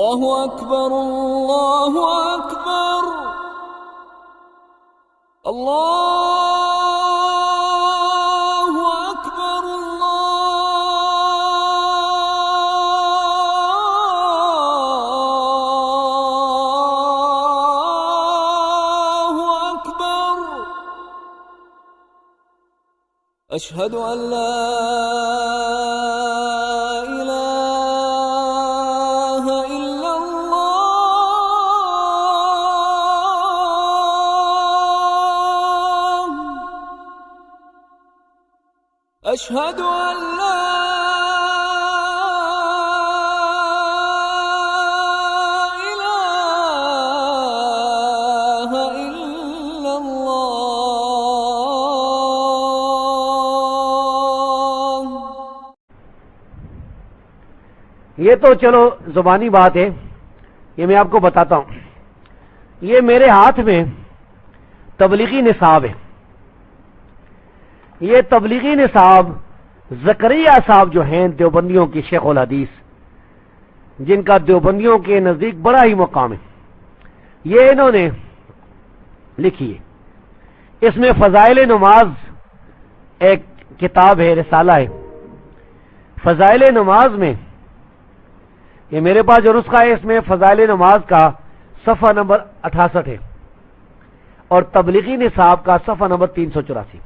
اللہ اکبر اللہ اکبر اللہ اکبر اللہ اکبر اشہد ان لا أشهد أن لا إله إلا الله. یہ تو چلو زبانی بات ہے، یہ میں آپ کو بتاتا ہوں. یہ میرے ہاتھ میں تبلیغی نصاب ہے. یہ تبلیغی نصاب زکریا صاحب جو ہیں دیوبندیوں کی شیخ الحدیث، جن کا دیوبندیوں کے نزدیک بڑا ہی مقام ہے، یہ انہوں نے لکھی ہے. اس میں فضائل نماز ایک کتاب ہے، رسالہ ہے. فضائل نماز میں یہ میرے پاس جو نسخہ ہے، اس میں فضائل نماز کا صفحہ نمبر 68 ہے اور تبلیغی نصاب کا صفحہ نمبر 384.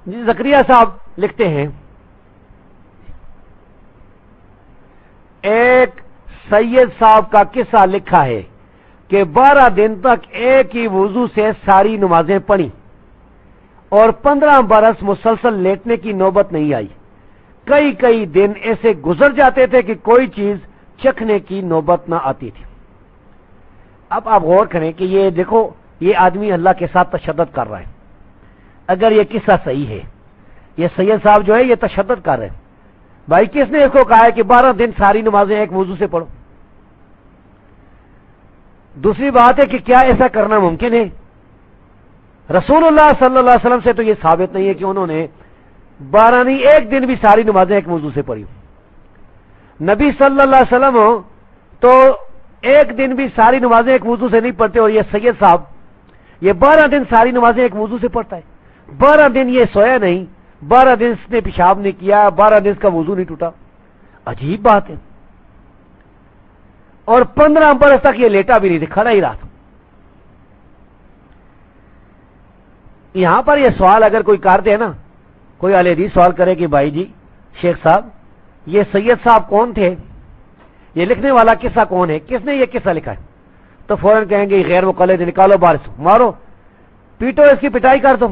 جی زکریا صاحب لکھتے ہیں، ایک سید صاحب کا قصہ لکھا ہے کہ 12 دن تک ایک ہی وضو سے ساری نمازیں پڑھی اور 15 برس مسلسل لیٹنے کی نوبت نہیں آئی. کئی دن ایسے گزر جاتے تھے کہ کوئی چیز چکھنے کی نوبت نہ آتی تھی. اب آپ غور کریں کہ یہ دیکھو، یہ آدمی اللہ کے ساتھ تشدد کر رہا ہے. اگر یہ قصہ صحیح ہے، یہ سید صاحب جو ہے یہ تشدد کر رہے ہیں. بھائی کس نے اس کو کہا ہے کہ 12 دن ساری نمازیں ایک وضو سے پڑھو؟ دوسری بات ہے کہ کیا ایسا کرنا ممکن ہے؟ رسول اللہ صلی اللہ علیہ وسلم سے تو یہ ثابت نہیں ہے کہ انہوں نے 12 نہیں ایک دن بھی ساری نمازیں ایک وضو سے پڑھی. نبی صلی اللہ علیہ وسلم تو ایک دن بھی ساری نمازیں ایک وضو سے نہیں پڑھتے، اور یہ سید صاحب یہ 12 دن ساری نمازیں ایک وضو سے پڑھتا ہے. 12 دن یہ سویا نہیں، 12 دن اس نے پیشاب نہیں کیا، 12 دن اس کا وضو نہیں ٹوٹا. عجیب بات ہے. اور 15 برس تک یہ لیٹا بھی نہیں تھا، کھڑا ہی رہا تھا. یہاں پر یہ سوال اگر کوئی کرتے ہیں نا، کوئی اہل حدیث سوال کرے کہ بھائی جی شیخ صاحب یہ سید صاحب کون تھے، یہ لکھنے والا قصہ کون ہے، کس نے یہ قصہ لکھا ہے، تو فوراً کہیں گے غیر مقلد، نکالو باہر سے، مارو پیٹو، اس کی پٹائی کر دو.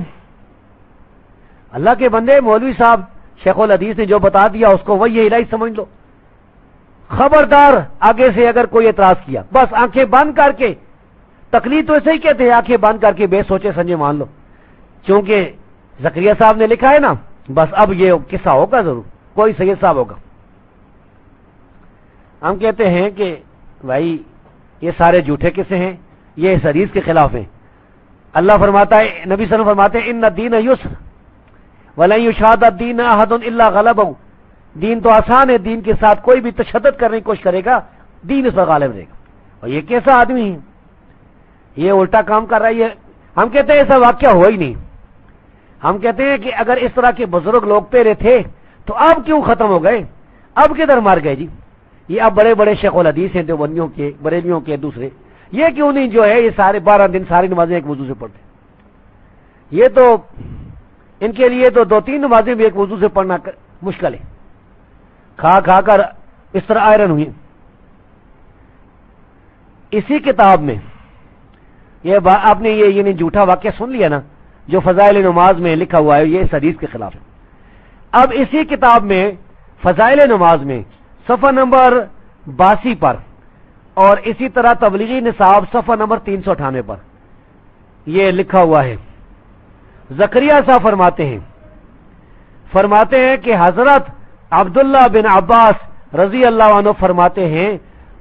اللہ کے بندے، مولوی صاحب شیخ الحدیث نے جو بتا دیا اس کو وہی الہی سمجھ لو. خبردار آگے سے اگر کوئی اعتراض کیا، بس آنکھیں بند کر کے، تقلید تو ایسے ہی کہتے ہیں، آنکھیں بند کر کے بے سوچے سمجھے مان لو. چونکہ زکریا صاحب نے لکھا ہے نا، بس اب یہ قصہ ہوگا ضرور، کوئی سید صاحب ہوگا. ہم کہتے ہیں کہ بھائی یہ سارے جھوٹے قصے ہیں، یہ اس حدیث کے خلاف ہیں. اللہ فرماتا ہے، نبی صلی اللہ علیہ وسلم فرماتے ہیں ان الدین یسر وَلَن يُشَادَ الدِّينَ أَحَدٌ إِلَّا غَلَبَهُ. دین تو آسان ہے، دین کے ساتھ کوئی بھی تشدد کرنے کی کوشش کرے گا، دین اس پر غالب رہے گا. اور یہ کیسا آدمی ہے، یہ الٹا کام کر رہا ہے. ہم کہتے ہیں ایسا واقعہ ہوا ہی نہیں. ہم کہتے ہیں کہ اگر اس طرح کے بزرگ لوگ پہلے تھے تو اب کیوں ختم ہو گئے، اب کدھر مار گئے جی. یہ اب بڑے بڑے شیخ الحدیث ہیں دیوبندیوں کے، بریلیوں کے، دوسرے، یہ کیوں نہیں جو ہے یہ سارے 12 دن ساری نمازیں ایک وضو سے پڑھتے. یہ تو ان کے لیے تو 2-3 نمازیں بھی ایک وضو سے پڑھنا مشکل ہے. کھا کر اس طرح آئرن ہوئی. اسی کتاب میں یہ آپ نے یہ یعنی جھوٹا واقعہ سن لیا نا جو فضائل نماز میں لکھا ہوا ہے، یہ اس حدیث کے خلاف ہے. اب اسی کتاب میں فضائل نماز میں صفحہ نمبر 82 پر اور اسی طرح تبلیغی نصاب صفحہ نمبر 398 پر یہ لکھا ہوا ہے. زکریا صاحب فرماتے ہیں کہ حضرت عبداللہ بن عباس رضی اللہ عنہ فرماتے ہیں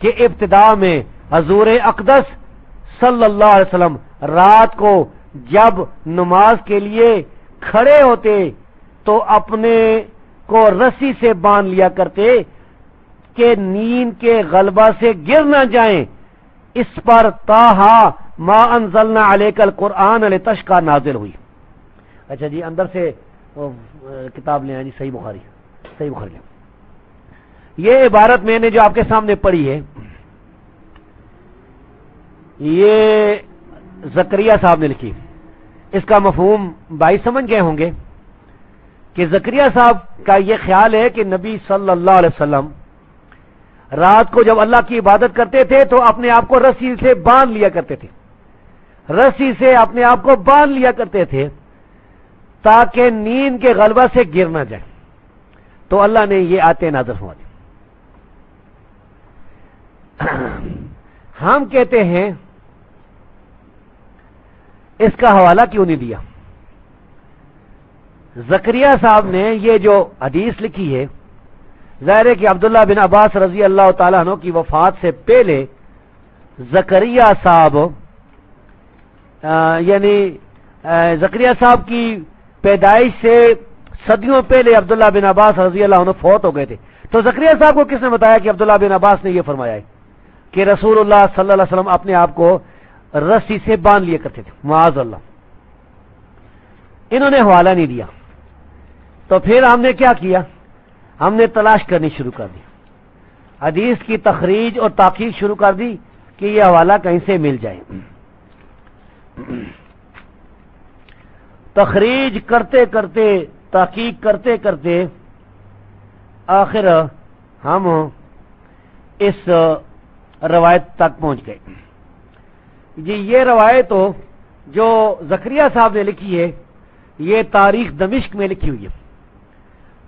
کہ ابتدا میں حضور اقدس صلی اللہ علیہ وسلم رات کو جب نماز کے لیے کھڑے ہوتے تو اپنے کو رسی سے باندھ لیا کرتے کہ نیند کے غلبہ سے گر نہ جائیں، اس پر طٰہٰ ما انزلنا علیک القرآن لتشقیٰ نازل ہوئی۔ اچھا جی، اندر سے کتاب لے آئیں جی، صحیح بخاری لیں۔ یہ عبارت میں نے جو آپ کے سامنے پڑھی ہے، یہ زکریا صاحب نے لکھی۔ اس کا مفہوم بھائی سمجھ گئے ہوں گے کہ زکریا صاحب کا یہ خیال ہے کہ نبی صلی اللہ علیہ وسلم رات کو جب اللہ کی عبادت کرتے تھے تو اپنے آپ کو رسی سے باندھ لیا کرتے تھے، رسی سے اپنے آپ کو باندھ لیا کرتے تھے تاکہ نیند کے غلبہ سے گر نہ جائے۔ تو اللہ نے یہ آیتیں نازل فرما دی۔ ہم کہتے ہیں اس کا حوالہ کیوں نہیں دیا؟ زکریا صاحب نے یہ جو حدیث لکھی ہے، ظاہر ہے کہ عبداللہ بن عباس رضی اللہ تعالیٰ عنہ کی وفات سے پہلے زکریا صاحب یعنی زکریا صاحب کی پیدائش سے صدیوں پہلے عبداللہ بن عباس رضی اللہ عنہ فوت ہو گئے تھے۔ تو زکریا صاحب کو کس نے بتایا کہ عبداللہ بن عباس نے یہ فرمایا ہے کہ رسول اللہ صلی اللہ علیہ وسلم اپنے آپ کو رسی سے باندھ لیا کرتے تھے؟ معاذ اللہ، انہوں نے حوالہ نہیں دیا۔ تو پھر ہم نے کیا کیا؟ ہم نے تلاش کرنی شروع کر دی، حدیث کی تخریج اور تحقیق شروع کر دی کہ یہ حوالہ کہیں سے مل جائے۔ تخریج کرتے کرتے، تحقیق کرتے کرتے آخر ہم اس روایت تک پہنچ گئے۔ جی یہ روایت تو جو زکریا صاحب نے لکھی ہے، یہ تاریخ دمشق میں لکھی ہوئی ہے،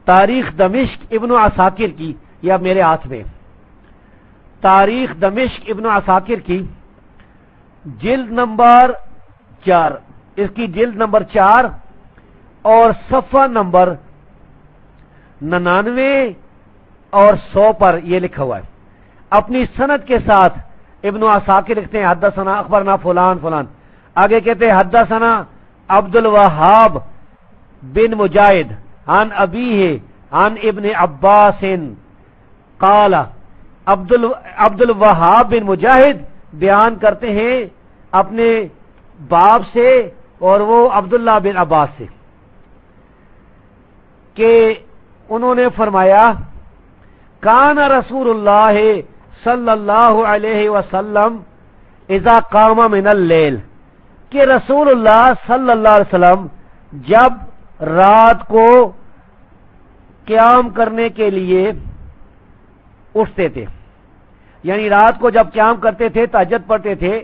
تاریخ دمشق ابن عساکر کی، یہ اب میرے ہاتھ میں تاریخ دمشق ابن عساکر کی جلد نمبر 4، اس کی جلد نمبر 4 اور صفحہ نمبر 99 اور 100 پر یہ لکھا ہوا ہے۔ اپنی سند کے ساتھ ابن عساکر لکھتے ہیں حدثنا اخبرنا فلان فلان، آگے کہتے ہیں حدثنا عبد الوہاب بن مجاہد عن ابیہ عن ابن عباس قال، عبد الوہاب بن مجاہد بیان کرتے ہیں اپنے باپ سے اور وہ عبداللہ بن عباس سے کہ انہوں نے فرمایا کان رسول اللہ صلی اللہ علیہ وسلم اذا قام من اللیل، کہ رسول اللہ صلی اللہ علیہ وسلم جب رات کو قیام کرنے کے لیے اٹھتے تھے، یعنی رات کو جب قیام کرتے تھے، تہجد پڑھتے تھے،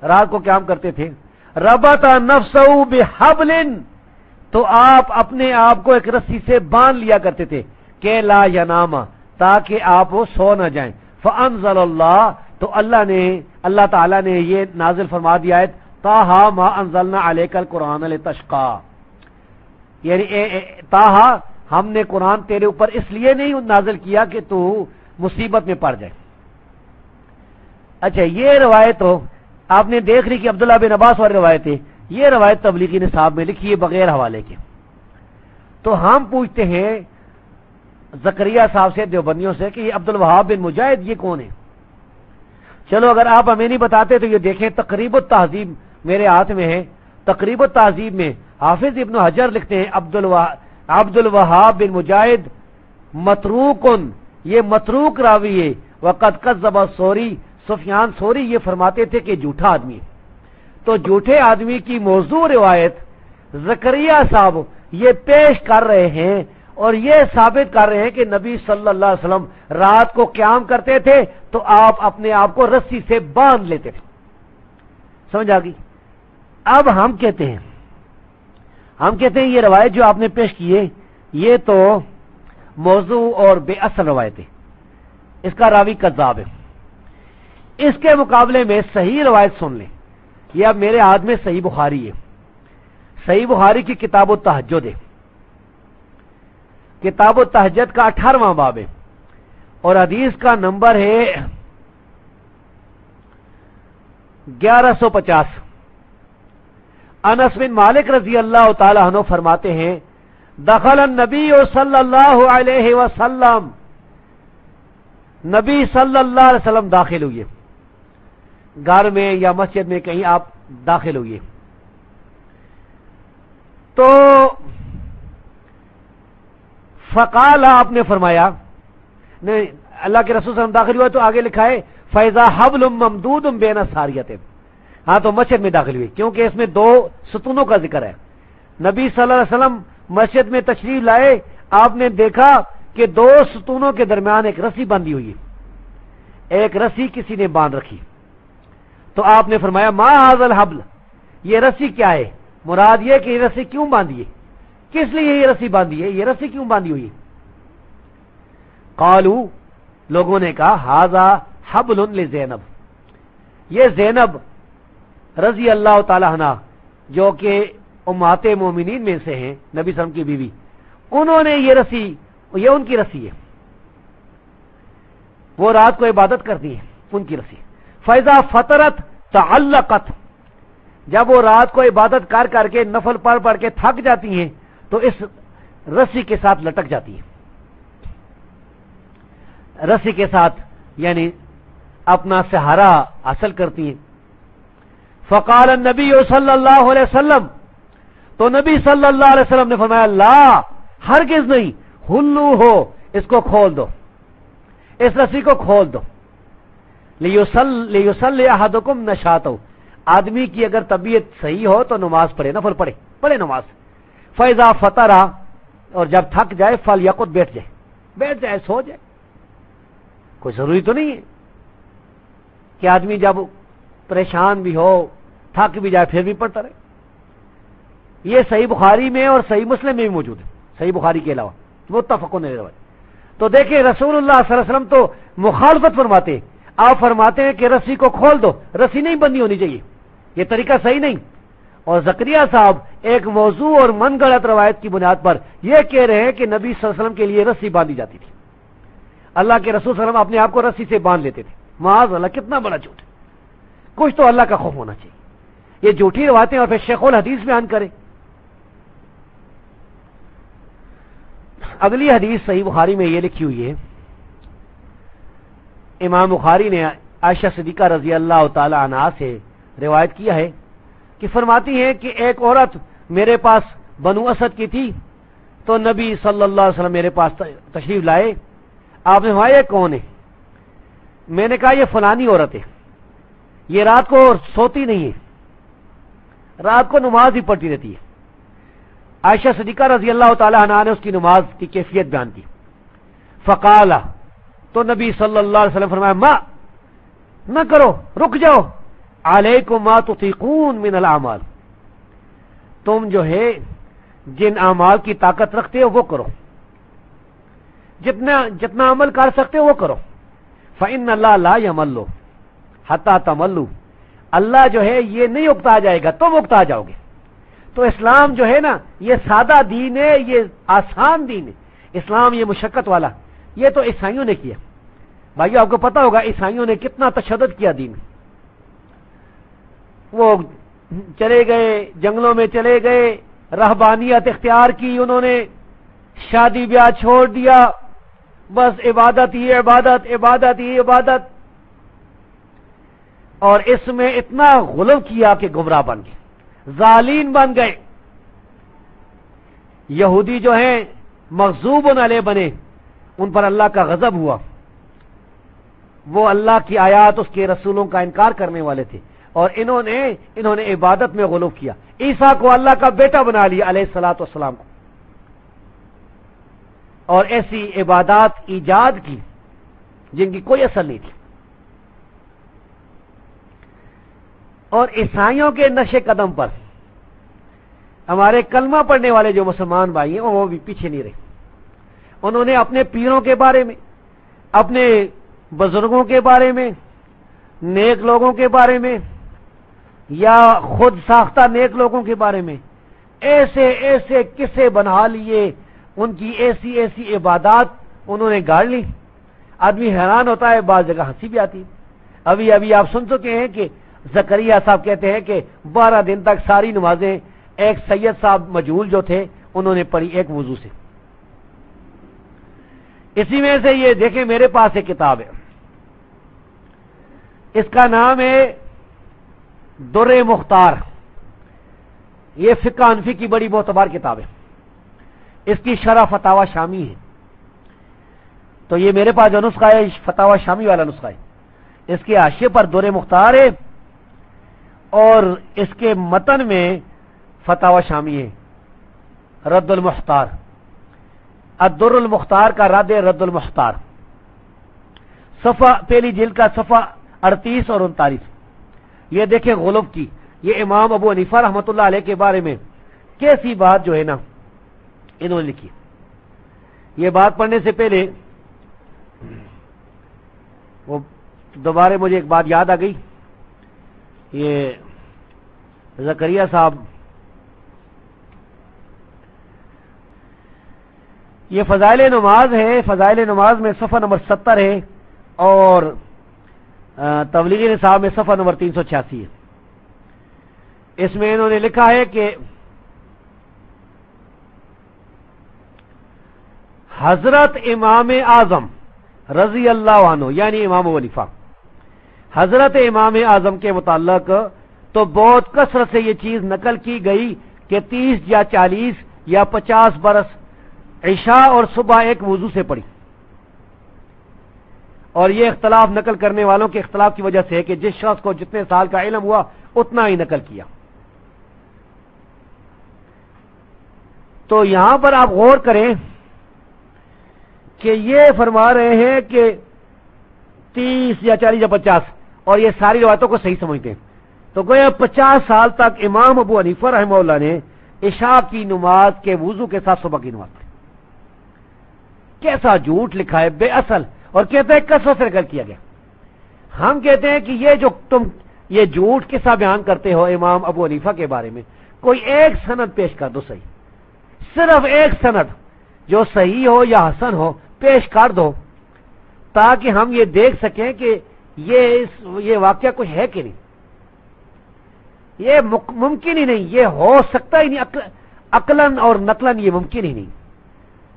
رات کو قیام کرتے تھے، ربط نفسہ بحبل، تو آپ اپنے آپ کو ایک رسی سے باندھ لیا کرتے تھے کہ لا ینام، تاکہ آپ وہ سو نہ جائیں۔ فانزل اللہ، تو اللہ تعالیٰ نے یہ نازل فرما دیا ہے طٰہٰ ما انزلنا علیک القرآن لتشقیٰ، یعنی طٰہٰ، ہم نے قرآن تیرے اوپر اس لیے نہیں نازل کیا کہ تو مصیبت میں پڑ جائے۔ اچھا یہ روایت تو آپ نے دیکھ لی کہ عبداللہ بن عباس والی روایت ہے، یہ روایت تبلیغی نصاب میں لکھی ہے بغیر حوالے کے۔ تو ہم پوچھتے ہیں زکریا صاحب سے، دیوبندیوں سے، کہ یہ عبد الوہاب بن مجاہد یہ کون ہے؟ چلو اگر آپ ہمیں نہیں بتاتے تو یہ دیکھیں تقریب التہذیب میرے ہاتھ میں ہے، تقریب التہذیب میں حافظ ابن حجر لکھتے ہیں عبد الوہاب بن مجاہد متروکن، یہ متروک راوی ہے، وقد کذب الثوری، سفیان ثوری یہ فرماتے تھے کہ جھوٹا آدمی ہے۔ تو جھوٹے آدمی کی موضوع روایت زکریا صاحب یہ پیش کر رہے ہیں اور یہ ثابت کر رہے ہیں کہ نبی صلی اللہ علیہ وسلم رات کو قیام کرتے تھے تو آپ اپنے آپ کو رسی سے باندھ لیتے تھے۔ سمجھ آ گئی؟ اب ہم کہتے ہیں یہ روایت جو آپ نے پیش کی ہے یہ تو موضوع اور بے اصل روایت ہے، اس کا راوی کذاب ہے۔ اس کے مقابلے میں صحیح روایت سن لیں، یہ اب میرے ہاتھ میں صحیح بخاری ہے، صحیح بخاری کی کتاب التہجد ہے، کتاب التہجد کا 18واں باب ہے اور حدیث کا نمبر ہے 1150۔ انس بن مالک رضی اللہ تعالی عنہ فرماتے ہیں دخل النبی صلی اللہ علیہ وسلم نبی صلی اللہ علیہ وسلم داخل ہوئے، گھر میں یا مسجد میں کہیں آپ داخل ہوئے، تو فقال آپ نے فرمایا، نہیں اللہ کے رسول صلی اللہ علیہ وسلم داخل ہوا تو آگے لکھا ہے فیضا حبل ممدود بین ساریت، ہاں تو مسجد میں داخل ہوئے کیونکہ اس میں دو ستونوں کا ذکر ہے۔ نبی صلی اللہ علیہ وسلم مسجد میں تشریف لائے، آپ نے دیکھا کہ دو ستونوں کے درمیان ایک رسی باندھی ہوئی ہے، ایک رسی کسی نے باندھ رکھی، تو آپ نے فرمایا ما ھذا الحبل، یہ رسی کیا ہے؟ مراد یہ کہ یہ رسی کیوں باندھی ہے، کس لیے یہ رسی باندھی ہے، یہ رسی کیوں باندھی ہوئی؟ قالو، لوگوں نے کہا ھذا حبل لزینب، یہ زینب رضی اللہ تعالی عنہ جو کہ امہات مومنین میں سے ہیں، نبی صلی اللہ علیہ وسلم کی بیوی، انہوں نے یہ رسی، یہ ان کی رسی ہے، وہ رات کو عبادت کرتی ہے، ان کی رسی۔ فیضا فطرت تعلقت، جب وہ رات کو عبادت کر کے نفل پڑھ کے تھک جاتی ہیں تو اس رسی کے ساتھ لٹک جاتی ہیں، رسی کے ساتھ یعنی اپنا سہارا حاصل کرتی ہیں۔ فقال النبی صلی اللہ علیہ وسلم، تو نبی صلی اللہ علیہ وسلم نے فرمایا لا، ہرگز نہیں، ہلو ہو، اس کو کھول دو، اس رسی کو کھول دو، لیصلی احدکم نشاطہ، آدمی کی اگر طبیعت صحیح ہو تو نماز پڑھے، نفل پڑھے نماز۔ فیضا فطرہ، اور جب تھک جائے فلیقعد، بیٹھ جائے سو جائے، کوئی ضروری تو نہیں ہے کہ آدمی جب پریشان بھی ہو تھک بھی جائے پھر بھی پڑھتا رہے۔ یہ صحیح بخاری میں اور صحیح مسلم میں بھی موجود ہے، صحیح بخاری کے علاوہ، متفقون علیہ۔ تو دیکھیں رسول اللہ صلی اللہ علیہ وسلم تو مخالفت فرماتے ہیں، آپ فرماتے ہیں کہ رسی کو کھول دو، رسی نہیں بندی ہونی چاہیے، یہ طریقہ صحیح نہیں۔ اور زکریا صاحب ایک موضوع اور من گڑت روایت کی بنیاد پر یہ کہہ رہے ہیں کہ نبی صلی اللہ علیہ وسلم کے لیے رسی باندھی جاتی تھی، اللہ کے رسول صلی اللہ علیہ وسلم اپنے آپ کو رسی سے باندھ لیتے تھے۔ معاذ اللہ، کتنا بڑا جھوٹ ہے، کچھ تو اللہ کا خوف ہونا چاہیے، یہ جھوٹی روایتیں اور پھر شیخ الحدیث بیان کرے۔ اگلی حدیث صحیح بخاری میں یہ لکھی ہوئی ہے، امام بخاری نے عائشہ صدیقہ رضی اللہ تعالی عنہا سے روایت کیا ہے کہ فرماتی ہیں کہ ایک عورت میرے پاس بنو اسد کی تھی، تو نبی صلی اللہ علیہ وسلم میرے پاس تشریف لائے، آپ نے فرمایا یہ کون ہے؟ میں نے کہا یہ فلانی عورت ہے، یہ رات کو سوتی نہیں ہے، رات کو نماز ہی پڑھتی رہتی ہے۔ عائشہ صدیقہ رضی اللہ تعالی عنہا نے اس کی نماز کی کیفیت بیان کی۔ فقال، تو نبی صلی اللہ علیہ وسلم فرمایا ما، نہ کرو، رک جاؤ، علیکم ما تطیقون من الاعمال، تم جو ہے جن اعمال کی طاقت رکھتے ہو وہ کرو، جتنا عمل کر سکتے ہو وہ کرو۔ فإن اللہ لا یمل حتی تملوا، اللہ جو ہے یہ نہیں اکتا جائے گا، تم اکتا جاؤ گے۔ تو اسلام جو ہے نا یہ سادہ دین ہے، یہ آسان دین ہے، اسلام یہ مشقت والا، یہ تو عیسائیوں نے کیا۔ بھائیو آپ کو پتا ہوگا عیسائیوں نے کتنا تشدد کیا دین، وہ چلے گئے جنگلوں میں، چلے گئے رہبانیت اختیار کی انہوں نے، شادی بیاہ چھوڑ دیا، بس عبادت ہی عبادت، عبادت ہی عبادت، اور اس میں اتنا غلو کیا کہ گمراہ بن گئے، ظالین بن گئے۔ یہودی جو ہیں مغضوب علیہ بنے، ان پر اللہ کا غضب ہوا، وہ اللہ کی آیات اس کے رسولوں کا انکار کرنے والے تھے، اور انہوں نے عبادت میں غلو کیا، عیسیٰ کو اللہ کا بیٹا بنا لیا علیہ الصلوۃ والسلام کو، اور ایسی عبادات ایجاد کی جن کی کوئی اصل نہیں تھی۔ اور عیسائیوں کے نقش قدم پر ہمارے کلمہ پڑھنے والے جو مسلمان بھائی ہیں وہ بھی پیچھے نہیں رہے، انہوں نے اپنے پیروں کے بارے میں، اپنے بزرگوں کے بارے میں، نیک لوگوں کے بارے میں، یا خود ساختہ نیک لوگوں کے بارے میں ایسے ایسے قصے بنا لیے، ان کی ایسی ایسی عبادات انہوں نے گاڑ لی، آدمی حیران ہوتا ہے، بعض جگہ ہنسی بھی آتی ہے۔ ابھی آپ سن چکے ہیں کہ زکریا صاحب کہتے ہیں کہ 12 دن تک ساری نمازیں ایک سید صاحب مجہول جو تھے انہوں نے پڑھی ایک وضو سے۔ اسی میں سے یہ دیکھیں میرے پاس ایک کتاب ہے، اس کا نام ہے در مختار، یہ فقہ حنفی کی بڑی معتبر کتاب ہے، اس کی شرح فتاوی شامی ہے۔ تو یہ میرے پاس جو نسخہ ہے فتاوی شامی والا نسخہ ہے، اس کے حاشیے پر در مختار ہے اور اس کے متن میں فتاوی شامی ہے، رد المختار، الدر المختار کا رد رد المختار، صفحہ پہلی جلد کا صفحہ 38 اور 39۔ یہ دیکھیں غلب کی، یہ امام ابو حنیفہ رحمۃ اللہ علیہ کے بارے میں کیسی بات جو ہے نا انہوں نے لکھی۔ یہ بات پڑھنے سے پہلے وہ دوبارہ مجھے ایک بات یاد آ گئی، یہ زکریا صاحب، یہ فضائل نماز ہے، فضائل نماز میں صفحہ نمبر 70 ہے اور تبلیغی نصاب میں صفحہ نمبر 386 ہے۔ اس میں انہوں نے لکھا ہے کہ حضرت امام اعظم رضی اللہ عنہ یعنی امام ابو حنیفہ، حضرت امام اعظم کے متعلق تو بہت کثرت سے یہ چیز نقل کی گئی کہ 30 یا 40 یا 50 برس عشاء اور صبح ایک وضو سے پڑھی، اور یہ اختلاف نقل کرنے والوں کے اختلاف کی وجہ سے ہے کہ جس شخص کو جتنے سال کا علم ہوا اتنا ہی نقل کیا۔ تو یہاں پر آپ غور کریں کہ یہ فرما رہے ہیں کہ 30 یا 40 یا 50، اور یہ ساری روایتوں کو صحیح سمجھتے ہیں، تو گویا 50 سال تک امام ابو حنیفہ رحمہ اللہ نے عشاء کی نماز کے وضو کے ساتھ صبح کی نماز پڑھی۔ کیسا جھوٹ لکھا ہے بے اصل، اور کہتے ہیں کثرت سے نقل کیا گیا۔ ہم کہتے ہیں کہ یہ جو تم یہ جھوٹ قصہ بیان کرتے ہو امام ابو حنیفہ کے بارے میں، کوئی ایک سند پیش کر دو، صحیح، صرف ایک سند جو صحیح ہو یا حسن ہو پیش کر دو، تاکہ ہم یہ دیکھ سکیں کہ یہ واقعہ کچھ ہے کہ نہیں۔ یہ ممکن ہی نہیں، یہ ہو سکتا ہی نہیں، عقلاً اور نقلاً یہ ممکن ہی نہیں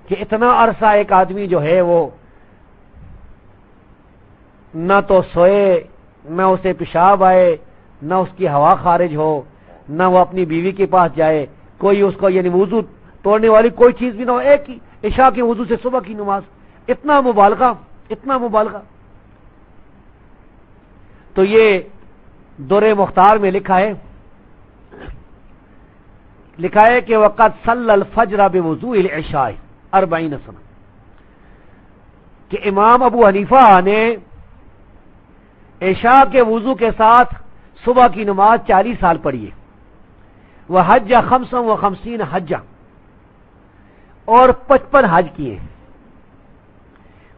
کہ اتنا عرصہ ایک آدمی جو ہے وہ نہ تو سوئے، نہ اسے پیشاب آئے، نہ اس کی ہوا خارج ہو، نہ وہ اپنی بیوی کے پاس جائے، کوئی اس کو یعنی وضو توڑنے والی کوئی چیز بھی نہ ہو، ایک ہی عشاء کے وضو سے صبح کی نماز، اتنا مبالغہ، اتنا مبالغہ۔ تو یہ در مختار میں لکھا ہے کہ وقت صلی الفجر بوضوء العشاء 40 سنہ، کہ امام ابو حنیفہ نے عشاء کے وضو کے ساتھ صبح کی نماز 40 سال پڑھی ہے، وہ حج 55 حجہ، اور 55 حج کیے،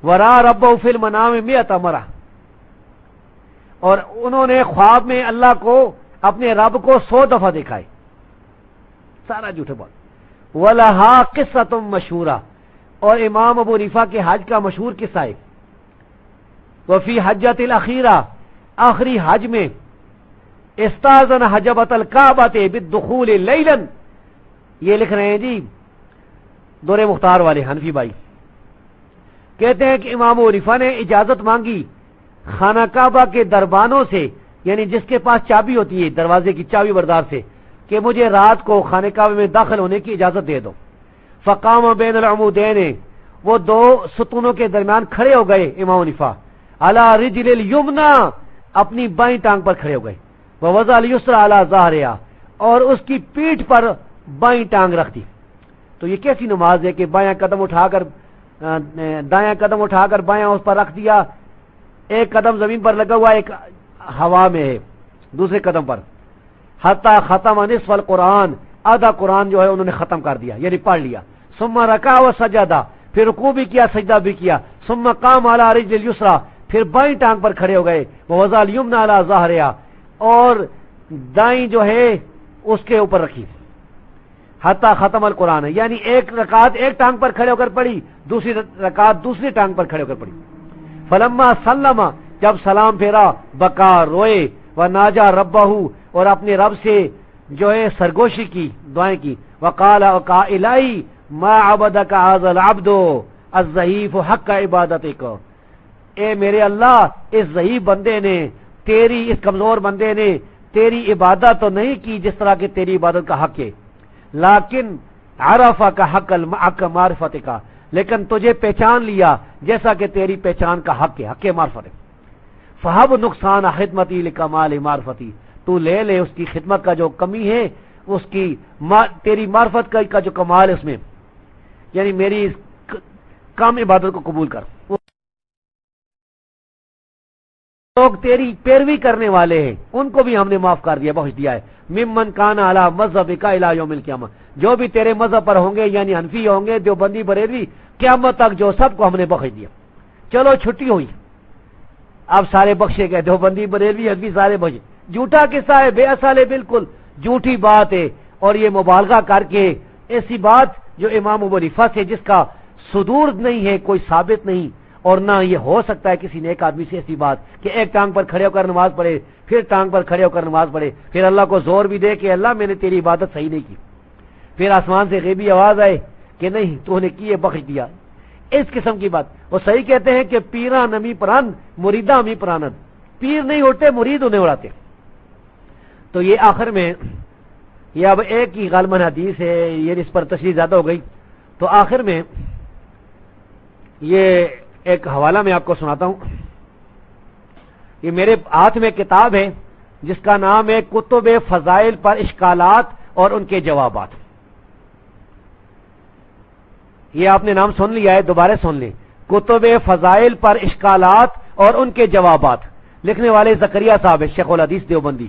ورا ربہ فی المنام 100 مرہ، اور انہوں نے خواب میں اللہ کو اپنے رب کو 100 دفعہ دیکھا ہے، سارا جھوٹے بات۔ وَلَهَا قِصَّةٌ مَشْهُورَةٌ، اور امام ابو حنیفہ کے حج کا مشہور قصہ ہے، وفی حجۃ الاخیرہ، آخری حج میں استاذن حجبۃ الکعبۃ بالدخول لیلا، یہ لکھ رہے ہیں جی در مختار والے حنفی بھائی، کہتے ہیں کہ امام ابو حنیفہ نے اجازت مانگی خانہ کعبہ کے دربانوں سے، یعنی جس کے پاس چابی ہوتی ہے دروازے کی چابی بردار سے، کہ مجھے رات کو خانہ کعبہ میں داخل ہونے کی اجازت دے دو۔ فقام بین العمودین، وہ 2 ستونوں کے درمیان کھڑے ہو گئے امام حنیفہ، علی رجل الیمنی، اپنی بائیں ٹانگ پر کھڑے ہو گئے، ووضع الیسری علی ظہرہا، اور اس کی پیٹھ پر بائیں ٹانگ رکھ دی۔ تو یہ کیسی نماز ہے کہ بایاں قدم اٹھا کر دایاں قدم اٹھا کر بایاں اس پر رکھ دیا، ایک قدم زمین پر لگا ہوا، ایک ہوا میں ہے دوسرے قدم پر، حتی ختم نصف القرآن، آدھا قرآن جو ہے انہوں نے ختم کر دیا یعنی پڑھ لیا، ثم رکع و سجدہ، پھر رکوع بھی کیا سجدہ بھی کیا، ثم قام علی رجل الیسری، پھر بائیں ٹانگ پر کھڑے ہو گئے، ووضع الیمنی علی ظہرہا، اور دائیں جو ہے اس کے اوپر رکھی، حتی ختم القرآن، یعنی ایک رکعت ایک ٹانگ پر کھڑے ہو کر پڑھی، دوسری رکعت دوسری ٹانگ پر کھڑے ہو کر پڑھی۔ فلما سلم، جب سلام پھیرا، بکا، روئے، وناجا ربہ، اور اپنے رب سے جو ہے سرگوشی کی، دعائیں کی، وقال الہی ما عبدک ھذا العبد، الضعیف حق عبادت کو، اے میرے اللہ اس ضعیف بندے نے، تیری اس کمزور بندے نے تیری عبادت تو نہیں کی جس طرح کہ تیری عبادت کا حق ہے، لیکن عرفہ کا حق معرفت کا، لیکن تجھے پہچان لیا جیسا کہ تیری پہچان کا حق ہے، حق معرفت ہے۔ فہب نقصان خدمتی لکمال معرفتی، تو لے لے اس کی خدمت کا جو کمی ہے، اس کی تیری معرفت کا جو کمال ہے اس میں، یعنی میری اس کم عبادت کو قبول کر۔ لوگ تیری پیروی کرنے والے ہیں ان کو بھی ہم نے معاف کر دیا، بخش دیا ہے۔ ممن کان علی مذہبک الی یوم القیامہ، جو بھی تیرے مذہب پر ہوں گے، یعنی حنفی ہوں گے، دیوبندی بریلوی، قیامت تک جو سب کو ہم نے بخش دیا۔ چلو چھٹی ہوئی، اب سارے بخشے گئے، دیوبندی بریلوی حنفی سارے بخشے۔ جھوٹا قصہ ہے، بے اصل ہے، بالکل جھوٹی بات ہے، اور یہ مبالغہ کر کے ایسی بات جو امام ابو حنیفہ سے جس کا صدور نہیں ہے، کوئی ثابت نہیں، اور نہ یہ ہو سکتا ہے کسی نیک آدمی سے ایسی بات کہ ایک ٹانگ پر کھڑے ہو کر نماز پڑھے، پھر ٹانگ پر کھڑے ہو کر نماز پڑھے، پھر اللہ کو زور بھی دے کہ اللہ میں نے تیری عبادت صحیح نہیں کی، پھر آسمان سے غیبی آواز آئے کہ نہیں تو نے کی ہے، بخش دیا۔ اس قسم کی بات وہ صحیح کہتے ہیں کہ پیران امی پران مریدہ امی پرانند، پیر نہیں اڑتے مرید انہیں اڑاتے۔ تو یہ آخر میں یہ اب ایک ہی غالباً حدیث ہے، یہ اس پر تشریح زیادہ ہو گئی، تو آخر میں یہ ایک حوالہ میں آپ کو سناتا ہوں۔ یہ میرے ہاتھ میں کتاب ہے جس کا نام ہے کتب فضائل پر اشکالات اور ان کے جوابات۔ یہ آپ نے نام سن لیا ہے، دوبارہ سن لیں، کتب فضائل پر اشکالات اور ان کے جوابات، لکھنے والے زکریا صاحب ہے، شیخ الحدیث دیوبندی،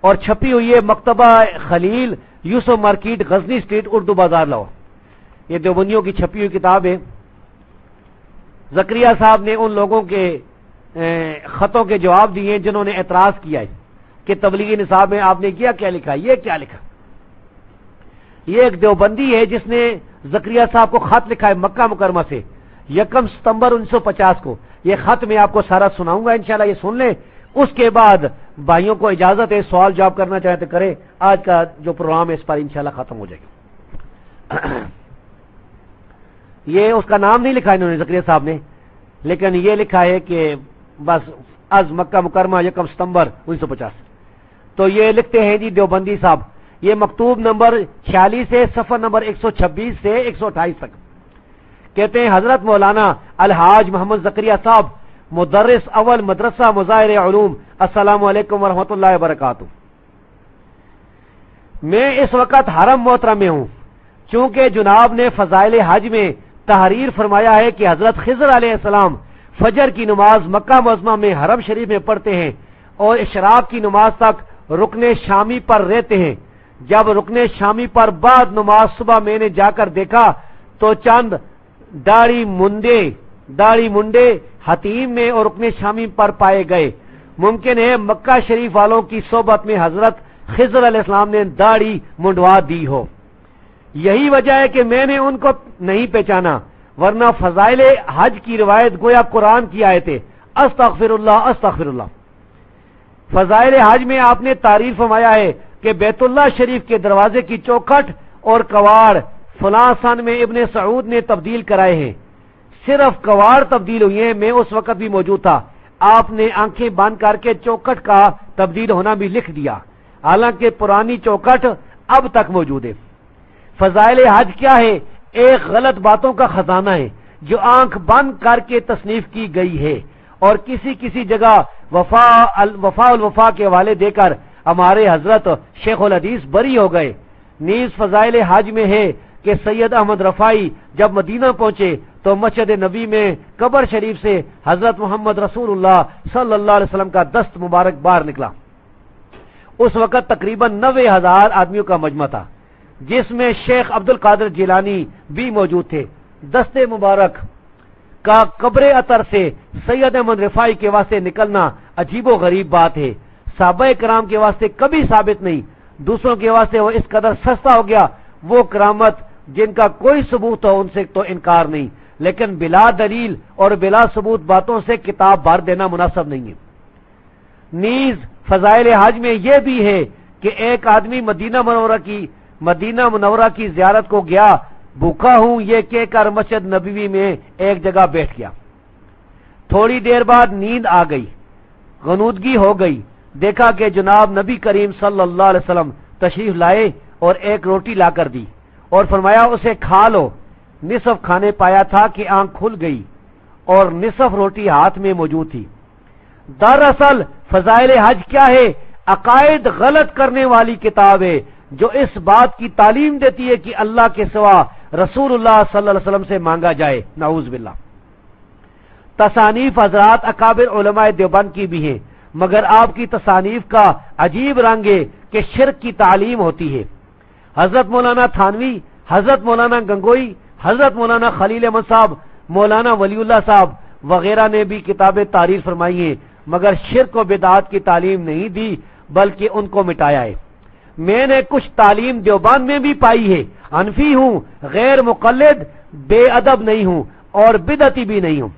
اور چھپی ہوئی ہے مکتبہ خلیل، یوسف مارکیٹ، غزنی اسٹریٹ، اردو بازار، لاہور۔ یہ دیوبندیوں کی چھپی ہوئی کتاب ہے۔ زکریا صاحب نے ان لوگوں کے خطوں کے جواب دیے جنہوں نے اعتراض کیا ہے کہ تبلیغی نصاب میں آپ نے کیا لکھا، یہ کیا لکھا۔ یہ ایک دیوبندی ہے جس نے زکریا صاحب کو خط لکھا ہے مکہ مکرمہ سے 1 ستمبر 1950 کو۔ یہ خط میں آپ کو سارا سناؤں گا انشاءاللہ، یہ سن لیں، اس کے بعد بھائیوں کو اجازت ہے سوال جواب کرنا چاہے تو کرے، آج کا جو پروگرام ہے اس پر انشاءاللہ ختم ہو جائے گا۔ یہ اس کا نام نہیں لکھا انہوں نے زکریا صاحب نے، لیکن یہ لکھا ہے کہ بس از مکہ مکرمہ 1 ستمبر 1950۔ تو یہ لکھتے ہیں جی دیوبندی صاحب، یہ مکتوب نمبر 46 ہے، صفحہ نمبر 126 سے 128 تک۔ کہتے ہیں حضرت مولانا الحاج محمد زکریا صاحب، مدرس اول مدرسہ مظاہر علوم، السلام علیکم ورحمۃ اللہ وبرکاتہ۔ میں اس وقت حرم محترم میں ہوں، چونکہ جناب نے فضائل حج میں تحریر فرمایا ہے کہ حضرت خضر علیہ السلام فجر کی نماز مکہ معظمہ میں حرم شریف میں پڑھتے ہیں اور اشراق کی نماز تک رکن شامی پر رہتے ہیں۔ جب رکن شامی پر بعد نماز صبح میں نے جا کر دیکھا تو چند داڑھی منڈے حتیم میں اور رکن شامی پر پائے گئے۔ ممکن ہے مکہ شریف والوں کی صحبت میں حضرت خضر علیہ السلام نے داڑھی منڈوا دی ہو، یہی وجہ ہے کہ میں نے ان کو نہیں پہچانا، ورنہ فضائل حج کی روایت گویا قرآن کی آیتیں، استغفر اللہ استغفر اللہ۔ فضائل حج میں آپ نے تعریف فرمایا ہے کہ بیت اللہ شریف کے دروازے کی چوکھٹ اور کواڑ فلاں سن میں ابن سعود نے تبدیل کرائے ہیں۔ صرف کواڑ تبدیل ہوئی ہیں، میں اس وقت بھی موجود تھا، آپ نے آنکھیں بند کر کے چوکھٹ کا تبدیل ہونا بھی لکھ دیا، حالانکہ پرانی چوکھٹ اب تک موجود ہے۔ فضائل حج کیا ہے؟ ایک غلط باتوں کا خزانہ ہے جو آنکھ بند کر کے تصنیف کی گئی ہے، اور کسی جگہ وفا الوفا کے حوالے دے کر ہمارے حضرت شیخ الحدیث بری ہو گئے۔ نیز فضائل حج میں ہے کہ سید احمد رفاعی جب مدینہ پہنچے تو مسجد نبی میں قبر شریف سے حضرت محمد رسول اللہ صلی اللہ علیہ وسلم کا دست مبارک باہر نکلا۔ اس وقت تقریباً 90,000 آدمیوں کا مجمع تھا، جس میں شیخ عبد القادر جیلانی بھی موجود تھے۔ دست مبارک کا قبر اطہر سے سید احمد رفاعی کے واسطے نکلنا عجیب و غریب بات ہے، صحابہ کرام کے واسطے کبھی ثابت نہیں، دوسروں کے واسطے وہ اس قدر سستا ہو گیا۔ وہ کرامت جن کا کوئی ثبوت ہو ان سے تو انکار نہیں، لیکن بلا دلیل اور بلا ثبوت باتوں سے کتاب بھر دینا مناسب نہیں ہے۔ نیز فضائل حج میں یہ بھی ہے کہ ایک آدمی مدینہ منورہ کی زیارت کو گیا بھوکا ہوں یہ کہہ کر مسجد نبوی میں ایک جگہ بیٹھ گیا۔ تھوڑی دیر بعد نیند آ گئی، غنودگی ہو گئی، دیکھا کہ جناب نبی کریم صلی اللہ علیہ وسلم تشریف لائے اور ایک روٹی لا کر دی اور فرمایا اسے کھا لو۔ نصف کھانے پایا تھا کہ آنکھ کھل گئی اور نصف روٹی ہاتھ میں موجود تھی۔ دراصل فضائل حج کیا ہے؟ عقائد غلط کرنے والی کتاب ہے جو اس بات کی تعلیم دیتی ہے کہ اللہ کے سوا رسول اللہ صلی اللہ علیہ وسلم سے مانگا جائے، نعوذ باللہ۔ تصانیف حضرات اکابر علماء دیوبند کی بھی ہیں، مگر آپ کی تصانیف کا عجیب رنگ ہے کہ شرک کی تعلیم ہوتی ہے۔ حضرت مولانا تھانوی، حضرت مولانا گنگوئی، حضرت مولانا خلیل احمد صاحب، مولانا ولی اللہ صاحب وغیرہ نے بھی کتابیں تعریف فرمائی ہیں، مگر شرک و بدعات کی تعلیم نہیں دی بلکہ ان کو مٹایا ہے۔ میں نے کچھ تعلیم دیوبند میں بھی پائی ہے، حنفی ہوں، غیر مقلد، بے ادب نہیں ہوں اور بدعتی بھی نہیں ہوں۔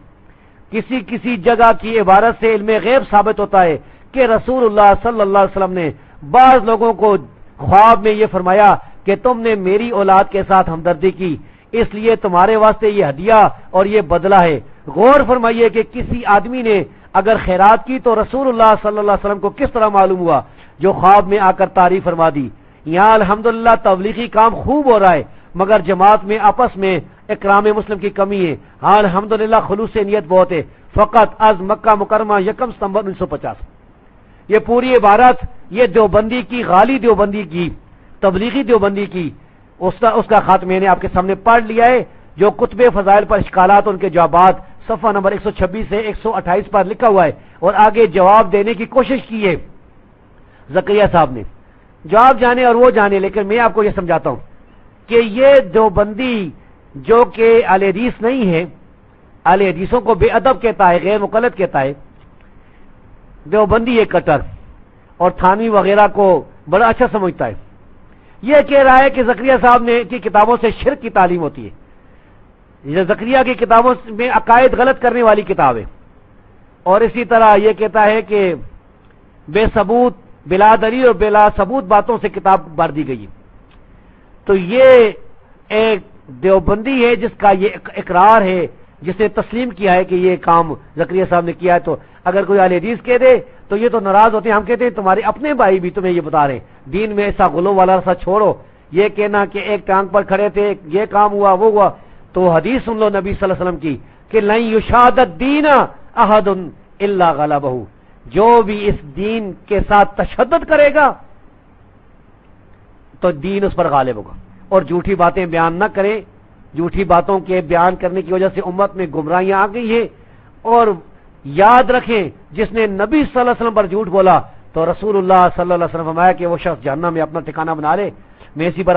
کسی کسی جگہ کی عبارت سے علم غیب ثابت ہوتا ہے کہ رسول اللہ صلی اللہ علیہ وسلم نے بعض لوگوں کو خواب میں یہ فرمایا کہ تم نے میری اولاد کے ساتھ ہمدردی کی، اس لیے تمہارے واسطے یہ ہدیہ اور یہ بدلہ ہے۔ غور فرمائیے کہ کسی آدمی نے اگر خیرات کی تو رسول اللہ صلی اللہ علیہ وسلم کو کس طرح معلوم ہوا جو خواب میں آ کر تعریف فرما دی۔ یہاں الحمدللہ تبلیغی کام خوب ہو رہا ہے، مگر جماعت میں آپس میں اکرام مسلم کی کمی ہے۔ ہاں الحمدللہ خلوص نیت بہت ہے۔ فقط از مکہ مکرمہ 1 ستمبر 1950 یہ پوری عبارت یہ دیوبندی کی، غالی دیوبندی کی، تبلیغی دیوبندی کی، اس کا خط میں نے آپ کے سامنے پڑھ لیا ہے۔ جو کتب فضائل پر اشکالات ان کے جوابات صفحہ نمبر 126 سے 128 پر لکھا ہوا ہے، اور آگے جواب دینے کی کوشش کی ہے زکریا صاحب نے۔ جواب جانے اور وہ جانے، لیکن میں آپ کو یہ سمجھاتا ہوں کہ یہ دیوبندی جو کہ اہل حدیث نہیں ہے، اہل حدیثوں کو بے ادب کہتا ہے، غیر مقلد کہتا ہے، دیوبندی یہ کٹر اور تھانوی وغیرہ کو بڑا اچھا سمجھتا ہے۔ یہ کہہ رہا ہے کہ زکریا صاحب نے کی کتابوں سے شرک کی تعلیم ہوتی ہے، یہ زکریا کی کتابوں میں عقائد غلط کرنے والی کتاب ہے، اور اسی طرح یہ کہتا ہے کہ بے ثبوت، بلا دلیل اور بلا ثبوت باتوں سے کتاب بھر دی گئی۔ تو یہ ایک دیوبندی ہے جس کا یہ اقرار ہے، جس نے تسلیم کیا ہے کہ یہ کام زکریا صاحب نے کیا ہے۔ تو اگر کوئی اہل حدیث کہہ دے تو یہ تو ناراض ہوتے ہیں، ہم کہتے ہیں تمہارے اپنے بھائی بھی تمہیں یہ بتا رہے ہیں دین میں ایسا غلو والا رسا چھوڑو۔ یہ کہنا کہ ایک ٹانگ پر کھڑے تھے، یہ کام ہوا وہ ہوا، تو حدیث سن لو نبی صلی اللہ علیہ وسلم کی کہ لن یشاد الدین احد الا غلبہ، جو بھی اس دین کے ساتھ تشدد کرے گا تو دین اس پر غالب ہوگا۔ اور جھوٹی باتیں بیان نہ کریں، جھوٹی باتوں کے بیان کرنے کی وجہ سے امت میں گمراہیاں آ گئی ہیں۔ اور یاد رکھیں جس نے نبی صلی اللہ علیہ وسلم پر جھوٹ بولا تو رسول اللہ صلی اللہ علیہ وسلم فرمایا کہ وہ شخص جہنم میں اپنا ٹھکانہ بنا لے۔ میں اسی پر